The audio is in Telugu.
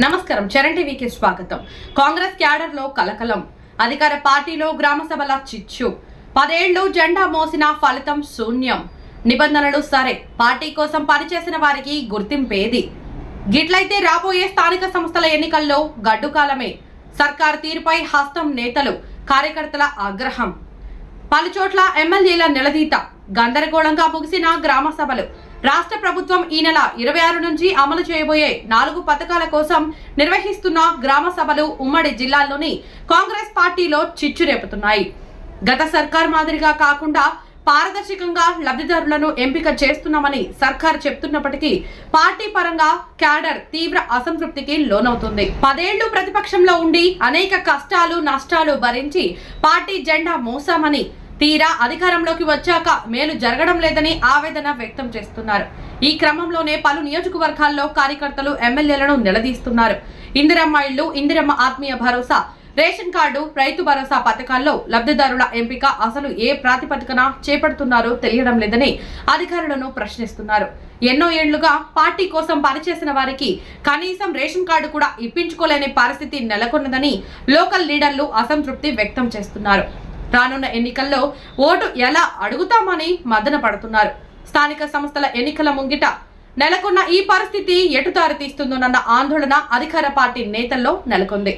నమస్కారం చరణ్ టీవీకి స్వాగతం. కాంగ్రెస్ క్యాడర్ లో కలకలం, అధికార పార్టీలో గ్రామ సభల చిచ్చు, 10 ఏళ్లు జెండా మోసిన ఫలితం శూన్యం. నిబంధనలు సరే, పార్టీ కోసం పనిచేసిన వారికి గుర్తింపేది. గిట్లయితే రాబోయే స్థానిక సంస్థల ఎన్నికల్లో గడ్డుకాలమే. సర్కార్ తీరుపై హస్తం నేతలు, కార్యకర్తల ఆగ్రహం. పలుచోట్ల ఎమ్మెల్యేల నిలదీత, గందరగోళంగా ముగిసిన గ్రామ సభలు. రాష్ట్ర ప్రభుత్వం ఈ నెల 26 నుంచి అమలు చేయబోయే 4 పథకాల కోసం నిర్వహిస్తున్న గ్రామ సభలు ఉమ్మడి జిల్లాల్లోని కాంగ్రెస్ పార్టీలో చిచ్చు రేపుతున్నాయి. గత సర్కార్ మాదిరిగా కాకుండా పారదర్శకంగా లబ్ధిదారులను ఎంపిక చేస్తున్నామని సర్కార్ చెప్తున్నప్పటికీ పార్టీ పరంగా క్యాడర్ తీవ్ర అసంతృప్తికి లోనవుతుంది. 10 ఏళ్లు ప్రతిపక్షంలో ఉండి అనేక కష్టాలు నష్టాలు భరించి పార్టీ జెండా మోసామని, తీరా అధికారంలోకి వచ్చాక మేలు జరగడం లేదని ఆవేదన వ్యక్తం చేస్తున్నారు. ఈ క్రమంలోనే పలు నియోజకవర్గాల్లో కార్యకర్తలు ఎమ్మెల్యేలను నిలదీస్తున్నారు. ఇందిరమ్మ ఇళ్లు, ఇందిరమ్మ ఆత్మీయ భరోసా, రేషన్ కార్డు, రైతు భరోసా పథకాల్లో లబ్ధిదారుల ఎంపిక అసలు ఏ ప్రాతిపదికన చేపడుతున్నారో తెలియడం లేదని అధికారులను ప్రశ్నిస్తున్నారు. ఎన్నో ఏళ్లుగా పార్టీ కోసం పనిచేసిన వారికి కనీసం రేషన్ కార్డు కూడా ఇప్పించుకోలేని పరిస్థితి నెలకొన్నదని లోకల్ లీడర్లు అసంతృప్తి వ్యక్తం చేస్తున్నారు. రానున్న ఎన్నికల్లో ఓటు ఎలా అడుగుతామని మదన పడుతున్నారు. స్థానిక సంస్థల ఎన్నికల ముంగిట నెలకొన్న ఈ పరిస్థితి ఎటు దారి తీస్తుందోనన్న ఆందోళన అధికార పార్టీ నేతల్లో నెలకొంది.